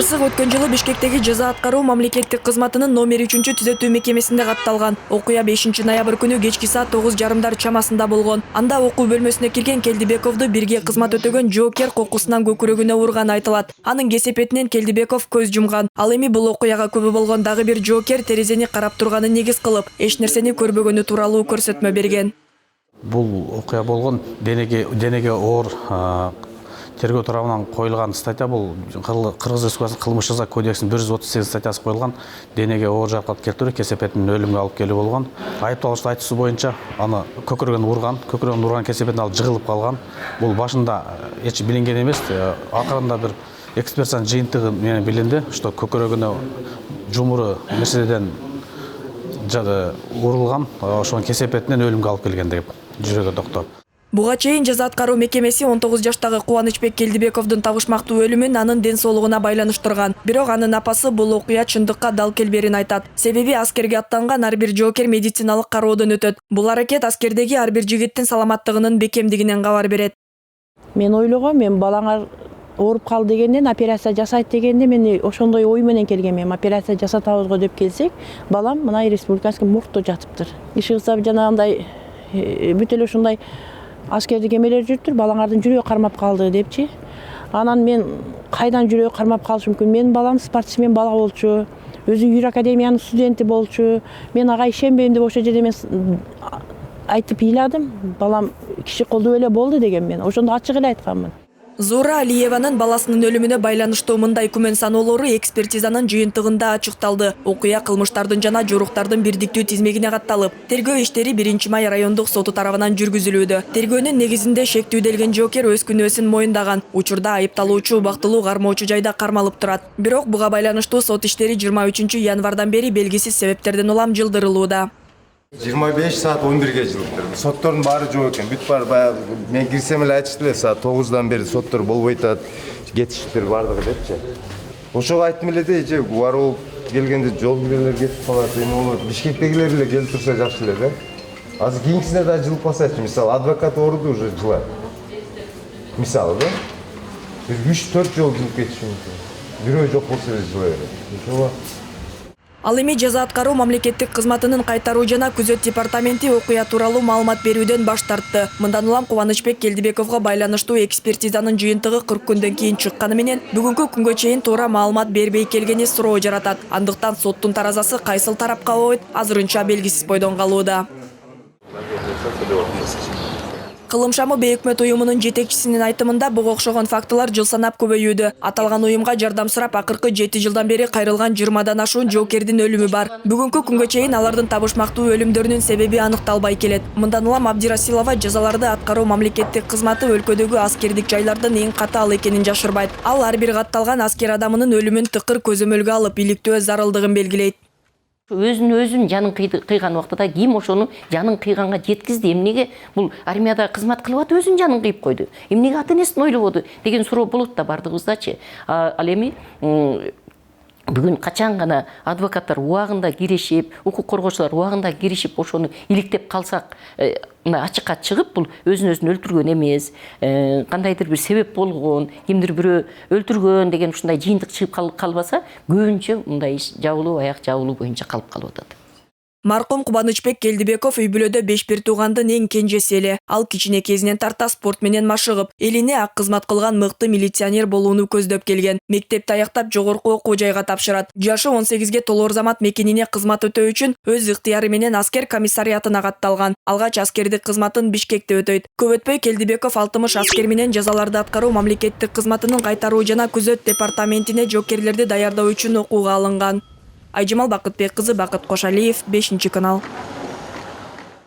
Кырсык өткөн жылы Бишкектеги жаза аткаруу мамлекеттик кызматынын номер 3 түзөтүү мекемесинде катталган. Окуя 5 ноябрь күнү кечки саат 9:30 чамасында болгон. Анда окуу бөлмөсүнө кирген Келдибековду бирге кызмат өтөгөн жоокер кокусунан көкүрөгүнө урган айтылат. Анын кесепетинен Келдибеков көз жумган. Ал эми бул окуяга күбө болгон дагы бир жоокер терезени карап турганын негиз кылып, эч нерсени көрбөгөнү тууралуу көрсөтмө берген. Бул окуя болгон денеге оор тергөө тарабынан коюлган статья. Бул Кыргыз Республикасынын кылмыш жаза кодексинин 138 статьясы коюлган. Денеге оор жаракат келтирүү, кесепетинин өлүмгө алып келүү болгон. Айыпталуучунун айтуусу боюнча аны көкүрөгүн урган кесепетине ал жыгылып калган. Бул башында эч билинген эмес. Акырында бир экспертизанын жыйынтыгы менен билинди, что көкүрөгүнө жумуру нерседен урулган, ошонун кесепетинен өлүмгө алып келген деп жүрөгү доктоп. Буга чейин жаза аткаруу мекемеси 19 жаштагы Кубанычбек Келдибековдун табышмактуу өлүмүн анын ден соолугуна байланыштырган. Бирок анын апасы бул окуя чындыкка дал келберин айтат. Себеби аскерге аттанган ар бир жоокер медициналык кароодон өтөт. Бул аракет аскердеги ар бир жигиттин саламаттыгынын бекемдигинен кабар берет. Мен ойлогом, мен балаңар ооруп калды дегенден операция жасайт дегенде мен ошондой ой менен келгем. Операция жасатабызго деп келсек, балам мына республиканский моргто жатыптыр. Иши кылса жанагындай бүт эле ушундай аскердик эмелер жүрүптүр, балаңардын жүрөгү кармап калды депчи. Анан мен кайдан жүрөгү кармап калышы мүмкүн? Менин балам спортсмен бала болчу, өзү Юр академиянын студенти болчу. Мен ага ишенбейм деп ошол жерде мен айтып ыйладым. Балам киши колдоп эле болду деген мен. Ошондо ачык эле айтканмын. Зура Алиеванын баласынын өлүмүнө байланыштуу мындай күмөн саноолору экспертизанын жыйынтыгында ачыкталды. Окуя кылмыштардын жана жоруктардын бирдиктүү тизмегине катталып, тергөө иштери 1-Май райондук соту тарабынан жүргүзүлүүдө. Тергөөнүн негизинде шектүүделген жоокер өз күнөөсүн моюндаган. Учурда айыпталуучу убактылуу кармоочу жайда кармалып турат. Бирок буга байланыштуу сот иштери 23 январдан бери белгисиз себептерден улам жылдырылууда. 25 saat 11'ge жылыптыр. Соттордун баары жок экен. Бүт бар баягы мен кирсем эле айтышты эле саат 9-дан бери соттор болбойт атат, кетишиптир бардыгы депчи. Ошого айттым эле де, же бар болуп келгенде жол кирелер кетип калат, эми болот. Бишкектегилер эле келип турса жакшы эле да. Азыр кийинкисине да жылып калсачы, мисалы адвокат ооруду уже жылат. Мисалы да. Бир 3-4 жол жылып кетиши мүмкүн. Бирөө жок болсо эле жылай берет. Ошого Ал эми жаза аткаруу мамлекеттик кызматынын кайтаруу жана күзөт департаменти окуя тууралуу маалымат берүүдөн баш тартты. Мындан улам Кубанычбек Келдибековго байланыштуу экспертизанын жыйынтыгы 40 күндөн кийин чыкканы менен бүгүнкү күнгө чейин туура маалымат бербей келгени суроо жаратат. Андыктан соттун таразасы кайсыл тарапка ойт азырынча белгисиз бойдон калууда. Кылым шамы Бейөкмөт уюмунун жетекчисинин айтымында буга окшогон фактылар жыл санап көбөйүүдө. Аталган уюмга жардам сурап акыркы 7 жылдан бери кайрылган 20дан ашуун жоокердин өлүмү бар. Бүгүнкү күнгө чейин алардын табышмактуу өлүмдөрүнүн себеби аныкталбай келет. Мындан улам Абдирасилова жазаларды аткаруу мамлекеттик кызматы өлкөдөгү аскердик жайлардын эң катаал экенин жашырбайт. Ал ар бир катталган аскер адамынын өлүмүн тыкыр көзөмөлгө алып иликтөө зарылдыгын белгилейт. Өзүн жанын кыйган убактыда ким ошону жанын кыйганга жеткизди? Эмнеге бул армияда кызмат кылып атып өзүн жанын кыйып койду? Эмнеге ата энесин ойлободу деген суроо болот да бардыгыбыздачы. Ал эми бүгүн качан гана адвокаттар убагында киришип, укук коргоочулар убагында киришип ошону иликтеп калсак, ачыкка чыгып бул өзүн өлтүргөн эмес, кандайдыр бир себеп болгон, кимдир бирөө өлтүргөн деген ушундай жыйынтык чыгып калбаса, көбүнчө мындай иш жабылуу боюнча калып калып атат. Маркум Кубанычбек Келдибеков үй бүлөдө 5 бир туугандын эң кенжеси эле. Ал кичине кезинен тарта спорт менен машыгып, элине ак кызмат кылган мыкты милиционер болууну көздөп келген. Мектепти аяктап жогорку окуу жайга тапшырат. Жашы 18ге толоор замат мекенине кызмат өтөө үчүн өз ыктыяры менен аскер комиссариатына катталган. Алгач аскердик кызматын Бишкекте өтөйт. Көп өтпөй Келдибеков 60 аскер менен жазаларды аткаруу мамлекеттик кызматынын кайтаруу жана күзөт департаментине жоокерлерди даярдоо үчүн окууга алынган. Айжамал Бакытбек кызы, Бакыт Кошалиев, 5 канал.